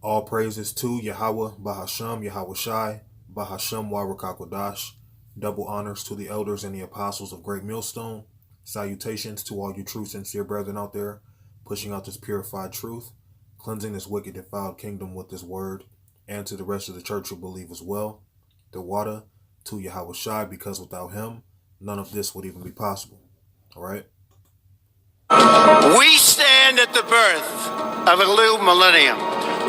All praises to Yahweh, Bahasham, Yahweh Shai, Bahasham Warakakwadash. Double honors to the elders and the apostles of Great Millstone. Salutations to all you true, sincere brethren out there, pushing out this purified truth, cleansing this wicked, defiled kingdom with this word, and to the rest of the church who believe as well. The water to Yahweh Shai, because without him, none of this would even be possible. All right? We stand at the birth of a new millennium,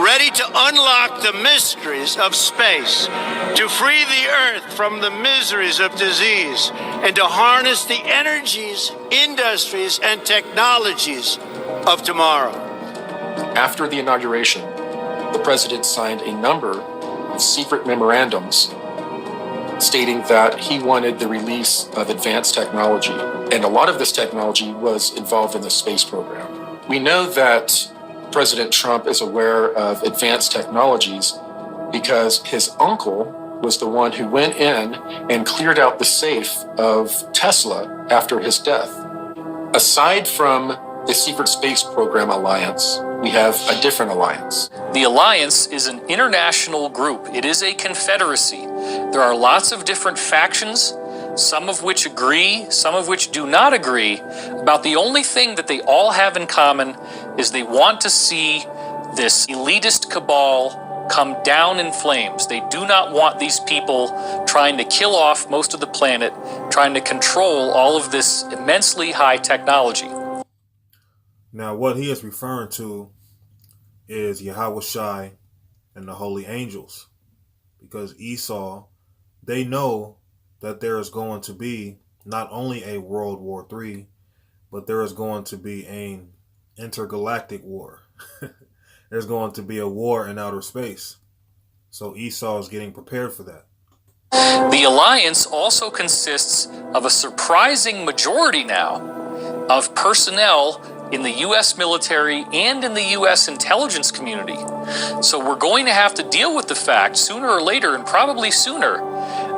ready to unlock the mysteries of space, to free the earth from the miseries of disease, and to harness the energies, industries, and technologies of tomorrow. After the inauguration, the president signed a number of secret memorandums stating that he wanted the release of advanced technology. And a lot of this technology was involved in the space program. We know that President Trump is aware of advanced technologies because his uncle was the one who went in and cleared out the safe of Tesla after his death. Aside from the Secret Space Program Alliance, we have a different alliance. The alliance is an international group. It is a confederacy. There are lots of different factions, some of which agree, some of which do not agree, about the only thing that they all have in common is they want to see this elitist cabal come down in flames. They do not want these people trying to kill off most of the planet, trying to control all of this immensely high technology. Now, what he is referring to is Yahweh Shai and the holy angels. Because Esau, they know that there is going to be not only a World War III, but there is going to be an intergalactic war. There's going to be a war in outer space. So Esau is getting prepared for that. The alliance also consists of a surprising majority now of personnel in the U.S. military and in the U.S. intelligence community. So we're going to have to deal with the fact sooner or later, and probably sooner,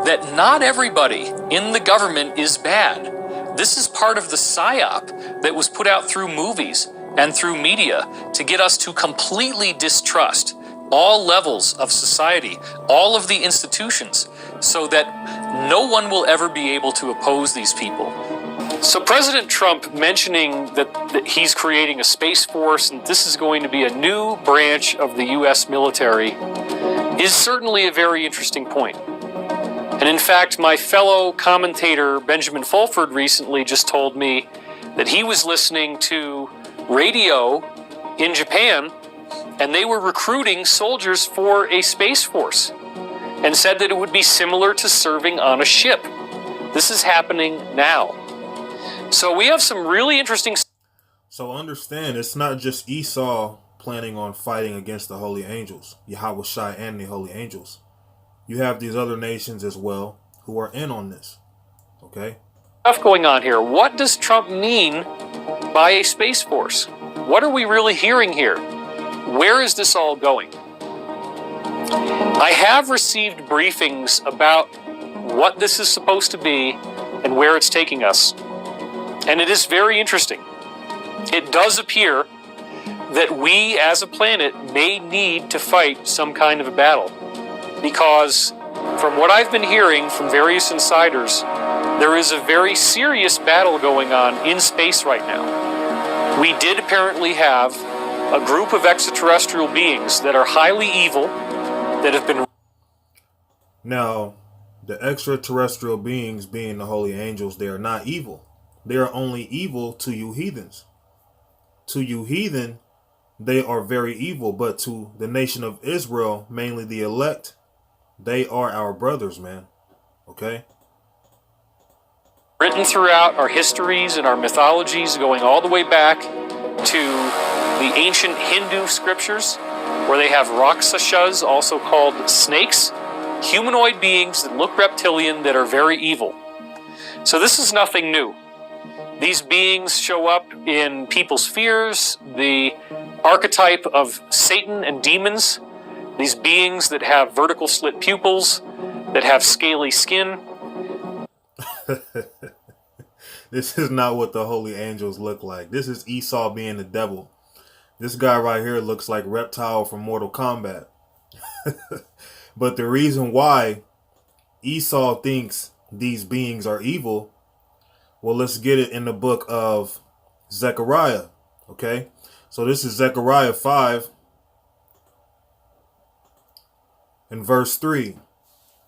that not everybody in the government is bad. This is part of the psyop that was put out through movies and through media to get us to completely distrust all levels of society, all of the institutions, so that no one will ever be able to oppose these people. So President Trump mentioning that he's creating a space force and this is going to be a new branch of the U.S. military is certainly a very interesting point. And in fact, my fellow commentator Benjamin Fulford recently just told me that he was listening to radio in Japan and they were recruiting soldiers for a space force and said that it would be similar to serving on a ship. This is happening now. So we have some really interesting... So understand, it's not just Esau planning on fighting against the holy angels, Yahweh Shai and the holy angels. You have these other nations as well who are in on this. Okay? Stuff going on here. What does Trump mean by a space force? What are we really hearing here? Where is this all going? I have received briefings about what this is supposed to be and where it's taking us. And it is very interesting. It does appear that we as a planet may need to fight some kind of a battle. Because from what I've been hearing from various insiders, there is a very serious battle going on in space right now. We did apparently have a group of extraterrestrial beings that are highly evil, that have been... Now, the extraterrestrial beings being the holy angels, they are not evil. They are only evil to you heathens. To you heathen, they are very evil. But to the nation of Israel, mainly the elect, they are our brothers, man. Okay? Written throughout our histories and our mythologies, going all the way back to the ancient Hindu scriptures, where they have Rakshasas, also called snakes, humanoid beings that look reptilian that are very evil. So this is nothing new. These beings show up in people's fears, the archetype of Satan and demons, these beings that have vertical slit pupils, that have scaly skin. This is not what the holy angels look like. This is Esau being the devil. This guy right here looks like Reptile from Mortal Kombat. But the reason why Esau thinks these beings are evil, well, let's get it in the book of Zechariah. Okay, so this is Zechariah 5 and verse 3.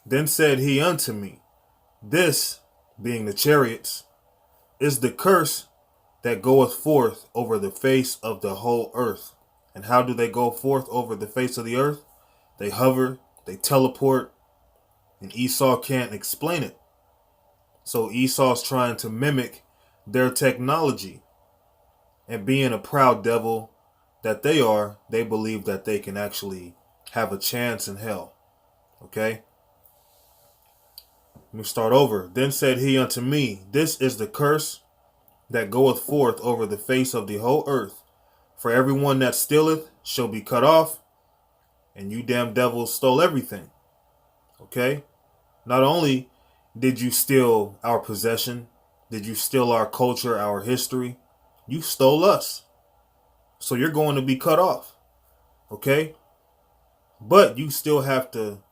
Then said he unto me, this, being the chariots, is the curse that goeth forth over the face of the whole earth. And how do they go forth over the face of the earth? They hover, they teleport, and Esau can't explain it. So Esau's trying to mimic their technology. And being a proud devil that they are, they believe that they can actually have a chance in hell. Okay? Let me start over. Then said he unto me, this is the curse that goeth forth over the face of the whole earth. For everyone that stealeth shall be cut off, and you damn devils stole everything. Okay? Not only did you steal our possession, did you steal our culture, our history, you stole us. So you're going to be cut off. Okay? But you still have to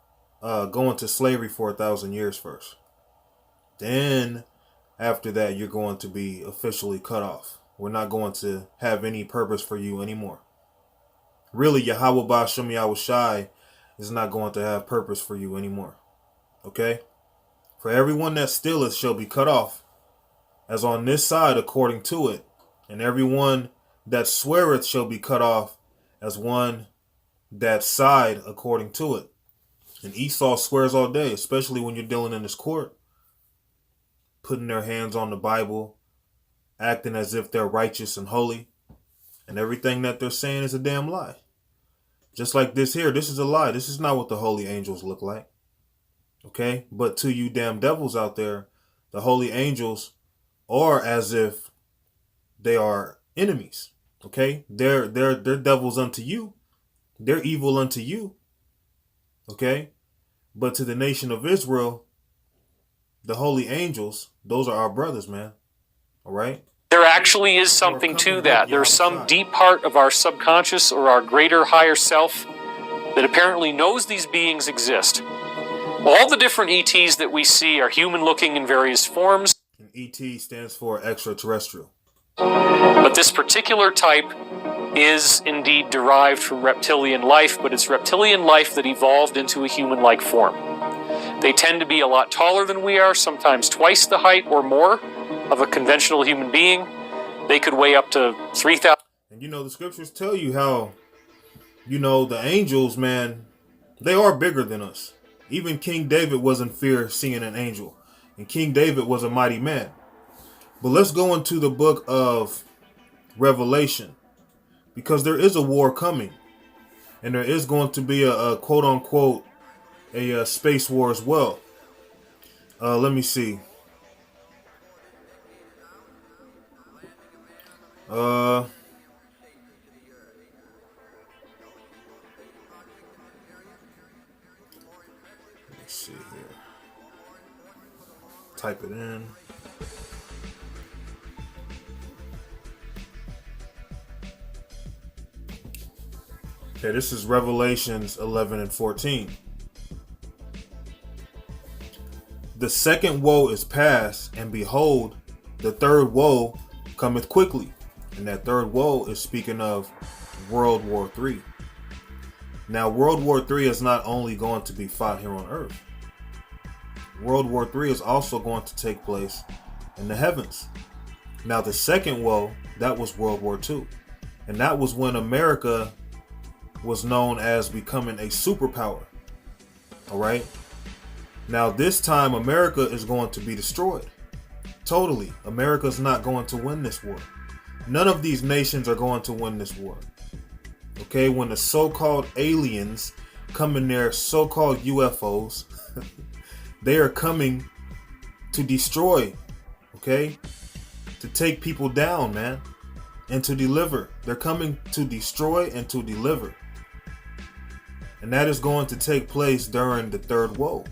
go into slavery for 1,000 years first. Then after that, you're going to be officially cut off. We're not going to have any purpose for you anymore. Really, Yahweh Ba'ashem Yahweh Shai is not going to have purpose for you anymore. Okay? For everyone that stealeth shall be cut off, as on this side according to it. And everyone that sweareth shall be cut off, as one that side according to it. And Esau swears all day, especially when you're dealing in this court. Putting their hands on the Bible, acting as if they're righteous and holy. And everything that they're saying is a damn lie. Just like this here, this is a lie. This is not what the holy angels look like. Okay? But to you damn devils out there, the holy angels are as if they are enemies. Okay? They're devils unto you. They're evil unto you. Okay? But to the nation of Israel, the holy angels, those are our brothers, man. All right? There actually is something to that. There's some deep part of our subconscious or our greater higher self that apparently knows these beings exist. All the different ETs that we see are human-looking in various forms. And ET stands for extraterrestrial. But this particular type is indeed derived from reptilian life, but it's reptilian life that evolved into a human-like form. They tend to be a lot taller than we are, sometimes twice the height or more of a conventional human being. They could weigh up to 3,000. And you know, the scriptures tell you how, you know, the angels, man, they are bigger than us. Even King David was in fear seeing an angel. And King David was a mighty man. But let's go into the book of Revelation. Because there is a war coming. And there is going to be a quote-unquote a space war as well. Let me see. Let's see here. Type it in. Okay, this is Revelations 11 and 14. The second woe is past, and behold, the third woe cometh quickly. And that third woe is speaking of World War III. Now, World War III is not only going to be fought here on Earth. World War III is also going to take place in the heavens. Now, the second woe, that was World War II. And that was when America was known as becoming a superpower. All right? Now, this time, America is going to be destroyed. Totally. America's not going to win this war. None of these nations are going to win this war. Okay? When the so-called aliens come in their so-called UFOs, they are coming to destroy. Okay? To take people down, man. And to deliver. They're coming to destroy and to deliver. And that is going to take place during the third woe.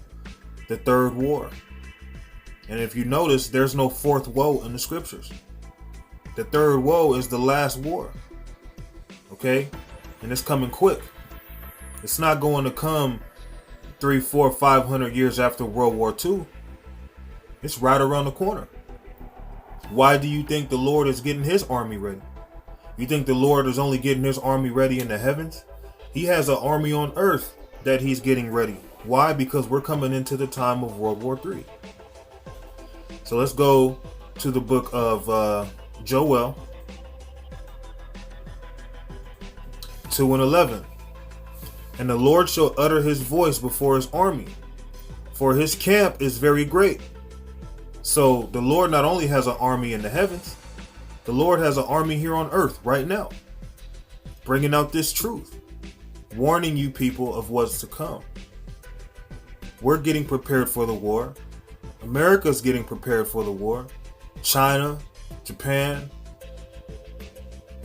The third war. And if you notice, there's no fourth woe in the scriptures. The third woe is the last war. Okay? And it's coming quick. It's not going to come 300, 400, 500 years after World War II. It's right around the corner. Why do you think the Lord is getting his army ready? You think the Lord is only getting his army ready in the heavens? He has an army on earth that he's getting ready. Why? Because we're coming into the time of World War III. So let's go to the book of Joel 2:11. And the Lord shall utter his voice before his army, for his camp is very great. So the Lord not only has an army in the heavens, the Lord has an army here on earth right now, bringing out this truth, warning you people of what's to come. We're getting prepared for the war. America's getting prepared for the war. China, Japan,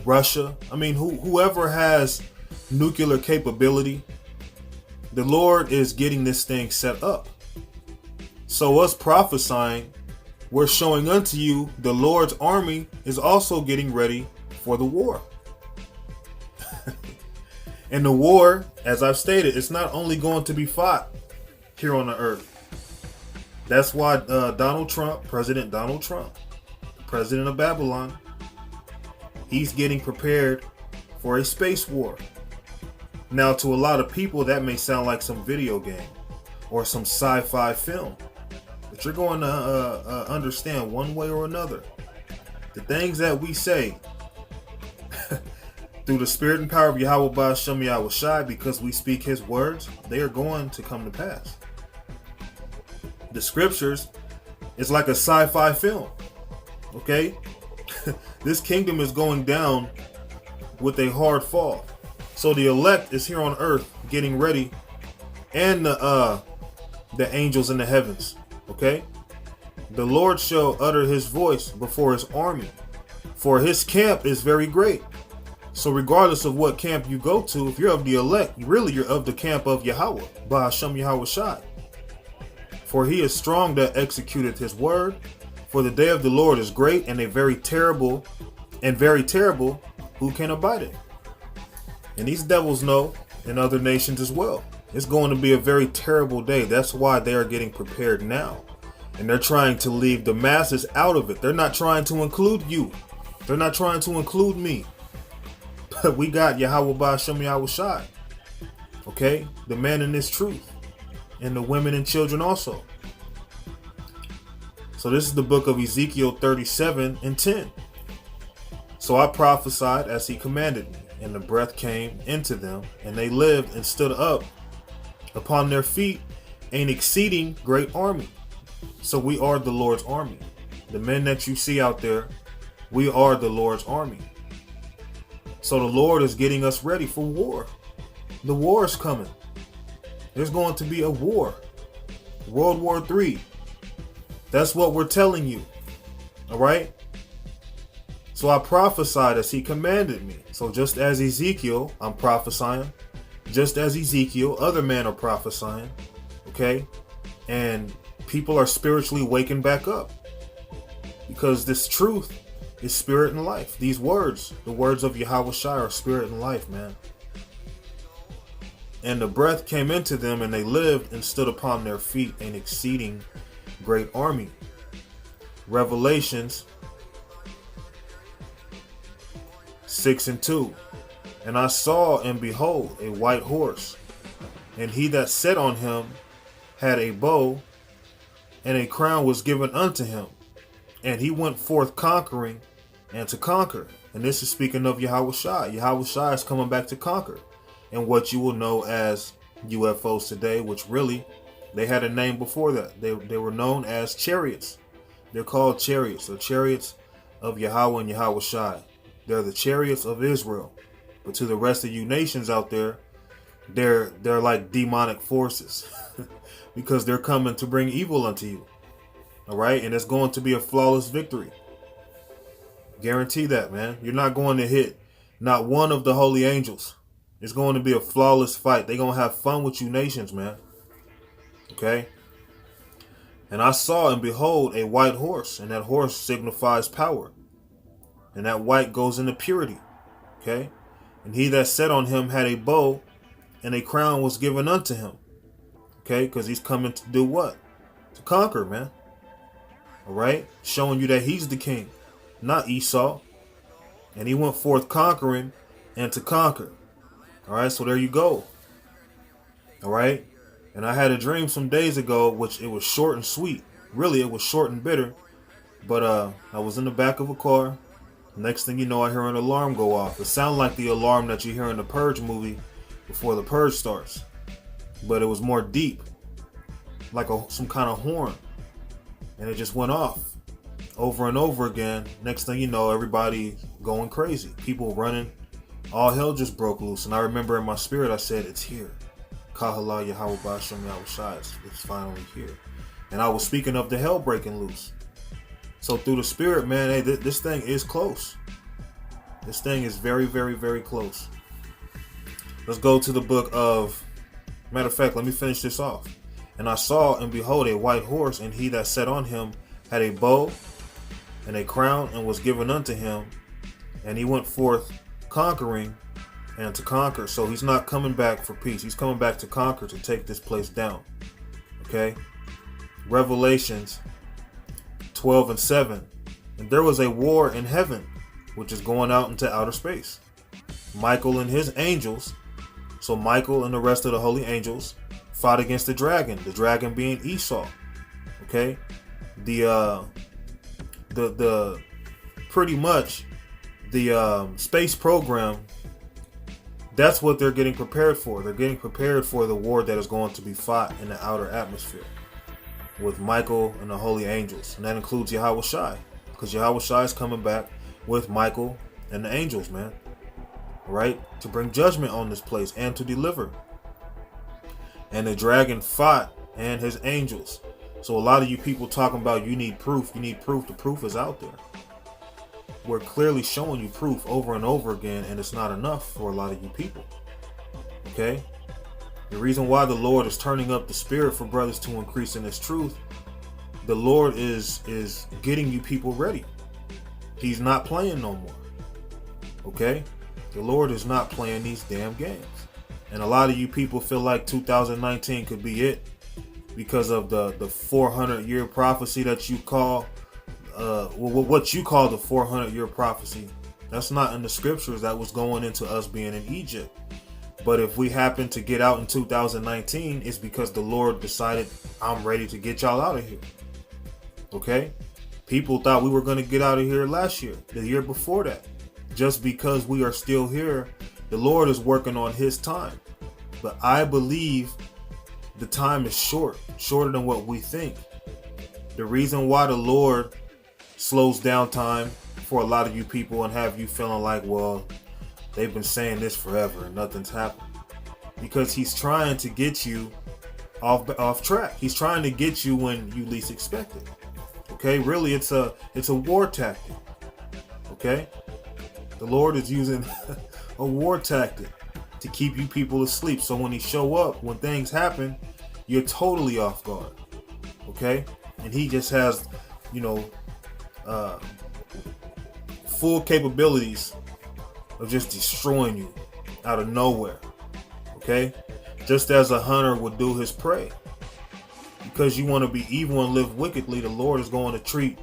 Russia. I mean, whoever has nuclear capability, the Lord is getting this thing set up. So us prophesying, we're showing unto you the Lord's army is also getting ready for the war. And the war, as I've stated, it's not only going to be fought here on the earth. That's why Donald Trump, President Donald Trump, president of Babylon, he's getting prepared for a space war. Now, to a lot of people, that may sound like some video game or some sci-fi film. But you're going to understand one way or another. The things that we say through the spirit and power of Yahweh Ba'ashem Yahweh Shai, because we speak his words, they are going to come to pass. The scriptures is like a sci-fi film. Okay? This kingdom is going down with a hard fall. So the elect is here on earth getting ready, and the angels in the heavens. Okay? The Lord shall utter his voice before his army, for his camp is very great. So regardless of what camp you go to, if you're of the elect, you're of the camp of Yahweh, Ba'ashem Yahweh Shai. For he is strong that executeth his word, for the day of the Lord is great and very terrible, who can abide it? And these devils know, in other nations as well, it's going to be a very terrible day. That's why they are getting prepared now. And they're trying to leave the masses out of it. They're not trying to include you. They're not trying to include me. But we got Yahweh Ba'ashem Yahweh Shai. Okay? The man in this truth. And the women and children also. So this is the book of Ezekiel 37:10. So I prophesied as he commanded me, and the breath came into them, and they lived and stood up upon their feet, an exceeding great army. So we are the Lord's army. The men that you see out there, we are the Lord's army. So the Lord is getting us ready for war. The war is coming. There's going to be a war. World War III. That's what we're telling you. All right? So I prophesied as he commanded me. So just as Ezekiel, I'm prophesying. Just as Ezekiel, other men are prophesying. Okay? And people are spiritually waking back up. Because this truth is spirit and life. These words, the words of Yahweh Shai, are spirit and life, man. And the breath came into them, and they lived and stood upon their feet, an exceeding great army. Revelations 6:2. And I saw, and behold, a white horse, and he that sat on him had a bow, and a crown was given unto him. And he went forth conquering and to conquer. And this is speaking of Yahweh Shai. Yahweh Shai is coming back to conquer. And what you will know as UFOs today, which really, they had a name before that. They were known as chariots. They're called chariots, the chariots of Yahweh and Yahweh Shai. They're the chariots of Israel. But to the rest of you nations out there, they're like demonic forces. Because they're coming to bring evil unto you. All right? And it's going to be a flawless victory. Guarantee that, man. You're not going to hit not one of the holy angels. It's going to be a flawless fight. They're going to have fun with you nations, man. Okay? And I saw, and behold, a white horse. And that horse signifies power. And that white goes into purity. Okay? And he that sat on him had a bow, and a crown was given unto him. Okay, because he's coming to do what? To conquer, man. All right, showing you that he's the king, not Esau. And he went forth conquering and to conquer. All right, so there you go. All right, and I had a dream some days ago, which it was short and sweet. Really, it was short and bitter. But I was in the back of a car. Next thing you know, I hear an alarm go off. It sounded like the alarm that you hear in the Purge movie before the Purge starts. But it was more deep, like some kind of horn. And it just went off over and over again. Next thing you know, everybody going crazy. People running. All hell just broke loose. And I remember in my spirit, I said, it's here. Kahala Yahweh Ba'ashem Yahushai. It's finally here. And I was speaking of the hell breaking loose. So through the spirit, man, hey, this thing is close. This thing is very, very, very close. Let's go to the book of, matter of fact, let me finish this off. And I saw, and behold, a white horse, and he that sat on him had a bow and a crown, and was given unto him. And he went forth conquering and to conquer. So he's not coming back for peace. He's coming back to conquer, to take this place down. Okay? Revelations 12:7. And there was a war in heaven, which is going out into outer space. Michael and his angels, so Michael and the rest of the holy angels, fought against the dragon being Esau. Okay? The pretty much the space program, that's what they're getting prepared for. They're getting prepared for the war that is going to be fought in the outer atmosphere with Michael and the holy angels. And that includes Yahweh Shai, because Yahweh Shai is coming back with Michael and the angels, man. Right? To bring judgment on this place and to deliver. And the dragon fought and his angels. So a lot of you people talking about you need proof. You need proof. The proof is out there. We're clearly showing you proof over and over again, and it's not enough for a lot of you people. Okay? The reason why the Lord is turning up the spirit for brothers to increase in this truth, the Lord is getting you people ready. He's not playing no more. Okay? The Lord is not playing these damn games. And a lot of you people feel like 2019 could be it because of the 400-year prophecy that you call, what you call the 400-year prophecy. That's not in the scriptures. That was going into us being in Egypt. But if we happen to get out in 2019, it's because the Lord decided, I'm ready to get y'all out of here. Okay? People thought we were going to get out of here last year, the year before that. Just because we are still here, the Lord is working on his time. But I believe the time is shorter than what we think. The reason why the Lord slows down time for a lot of you people and have you feeling like, well, they've been saying this forever and nothing's happened. Because he's trying to get you off track. He's trying to get you when you least expect it. Okay, really it's a war tactic. Okay? The Lord is using a war tactic to keep you people asleep. So when he show up, when things happen, you're totally off guard. Okay? And he just has, full capabilities of just destroying you out of nowhere. Okay? Just as a hunter would do his prey. Because you want to be evil and live wickedly, the Lord is going to treat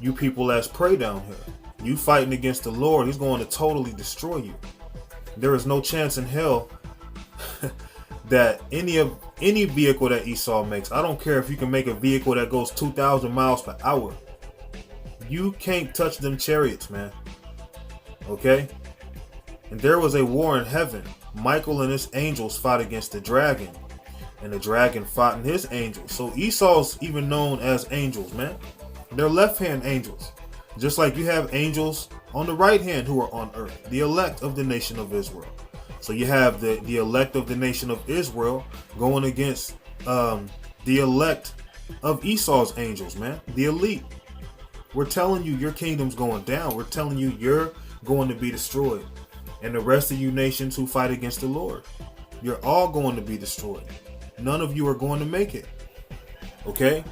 you people as prey down here. You fighting against the Lord, he's going to totally destroy you. There is no chance in hell that any vehicle that Esau makes, I don't care if you can make a vehicle that goes 2,000 miles per hour, you can't touch them chariots, man. Okay? And there was a war in heaven. Michael and his angels fought against the dragon, and the dragon fought and his angels. So Esau's even known as angels, man. They're left-hand angels. Just like you have angels on the right hand who are on earth, the elect of the nation of Israel. So you have the elect of the nation of Israel going against the elect of Esau's angels, man. The elite. We're telling you your kingdom's going down. We're telling you you're going to be destroyed. And the rest of you nations who fight against the Lord, you're all going to be destroyed. None of you are going to make it. Okay?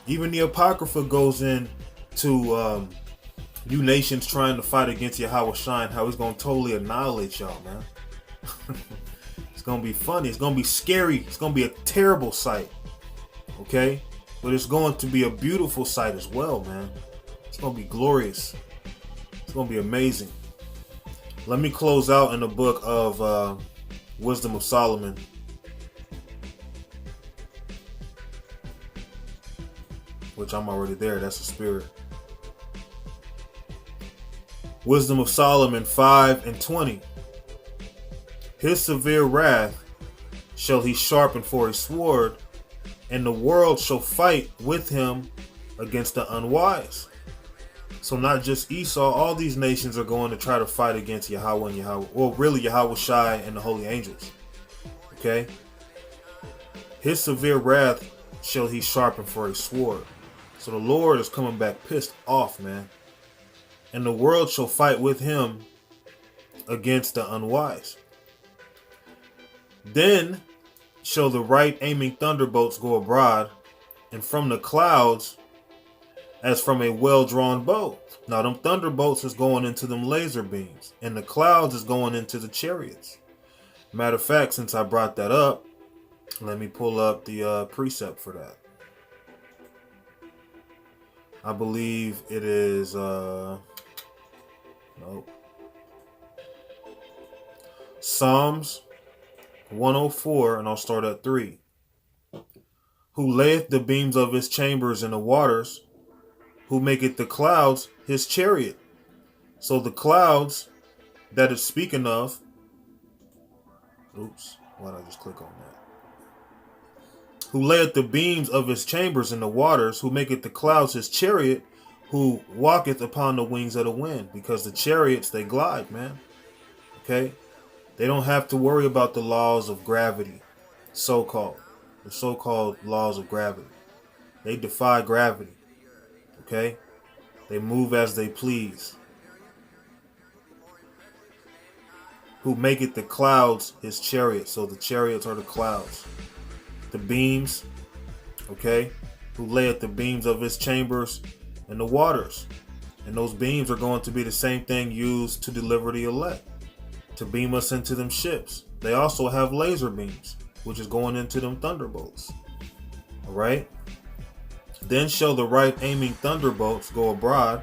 Even the Apocrypha goes in to You nations trying to fight against Yahweh Shine, how he's going to totally annihilate y'all, man. It's going to be funny. It's going to be scary. It's going to be a terrible sight. Okay? But it's going to be a beautiful sight as well, man. It's going to be glorious. It's going to be amazing. Let me close out in the book of Wisdom of Solomon. Which I'm already there. That's the spirit. Wisdom of Solomon 5:20. His severe wrath shall he sharpen for a sword, and the world shall fight with him against the unwise. So not just Esau, all these nations are going to try to fight against Yahweh and Yahweh. Well, really Yahweh Shai and the holy angels. Okay? His severe wrath shall he sharpen for a sword. So the Lord is coming back pissed off, man. And the world shall fight with him against the unwise. Then shall the right aiming thunderbolts go abroad, and from the clouds as from a well-drawn bow. Now them thunderbolts is going into them laser beams, and the clouds is going into the chariots. Matter of fact, since I brought that up, let me pull up the precept for that. I believe it is nope. Psalms 104, and I'll start at 3. Who layeth the beams of his chambers in the waters, who maketh the clouds his chariot. So the clouds that it's speaking of, oops, why did I just click on that? Who layeth the beams of his chambers in the waters, who maketh the clouds his chariot, who walketh upon the wings of the wind. Because the chariots, they glide, man. Okay? They don't have to worry about the laws of gravity, so-called. The so-called laws of gravity. They defy gravity. Okay? They move as they please. Who maketh the clouds his chariot. So the chariots are the clouds. The beams, okay? Who layeth the beams of his chambers in the waters. And those beams are going to be the same thing used to deliver the elect, to beam us into them ships. They also have laser beams, which is going into them thunderbolts. All right? Then shall the right aiming thunderbolts go abroad,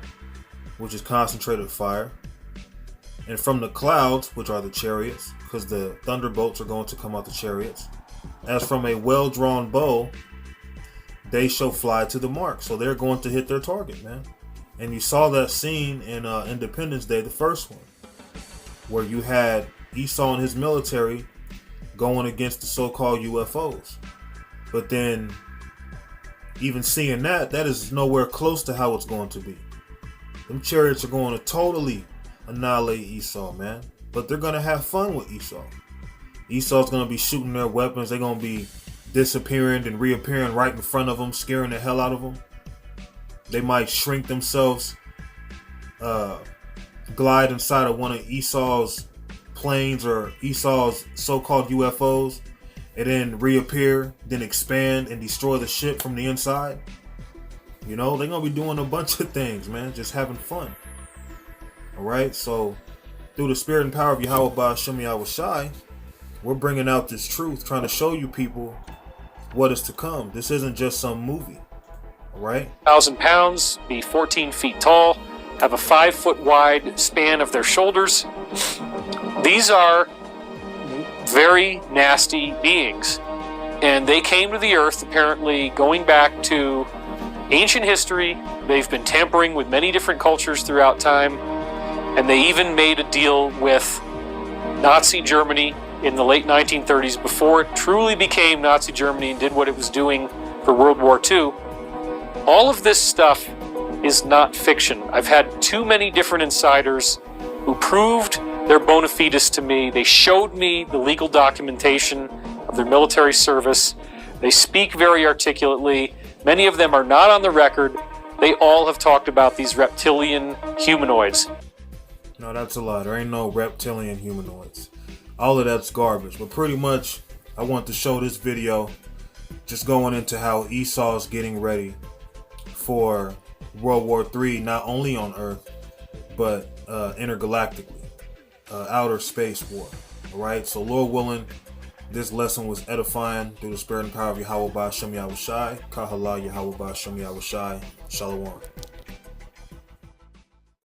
which is concentrated fire. And from the clouds, which are the chariots, because the thunderbolts are going to come out the chariots, as from a well-drawn bow, they shall fly to the mark. So they're going to hit their target, man. And you saw that scene in Independence Day, the first one, where you had Esau and his military going against the so-called UFOs. But then, even seeing that is nowhere close to how it's going to be. Them chariots are going to totally annihilate Esau, man. But they're going to have fun with Esau. Esau's going to be shooting their weapons. They're going to be disappearing and reappearing right in front of them, scaring the hell out of them. They might shrink themselves, glide inside of one of Esau's planes or Esau's so-called UFOs, and then reappear, then expand and destroy the ship from the inside. You know, they're going to be doing a bunch of things, man, just having fun. All right, so through the spirit and power of Yahweh Ba'ashem Yahweh Shai, we're bringing out this truth, trying to show you people what is to come. This isn't just some movie, all right? 1,000 pounds, be 14 feet tall, have a 5 foot wide span of their shoulders. These are very nasty beings, and they came to the earth apparently going back to ancient history. They've been tampering with many different cultures throughout time, and they even made a deal with Nazi Germany in the late 1930s before it truly became Nazi Germany and did what it was doing for World War II. All of this stuff is not fiction. I've had too many different insiders who proved their bona fides to me. They showed me the legal documentation of their military service. They speak very articulately. Many of them are not on the record. They all have talked about these reptilian humanoids. No, that's a lie. There ain't no reptilian humanoids. All of that's garbage. But pretty much, I want to show this video just going into how Esau is getting ready for World War III, not only on Earth, but intergalactically, outer space war. All right. So Lord willing, this lesson was edifying through the spirit and power of Yahweh Ba'Shem Yahushai. Kahala Yahweh Ba'Shem Yahushai. Shalom.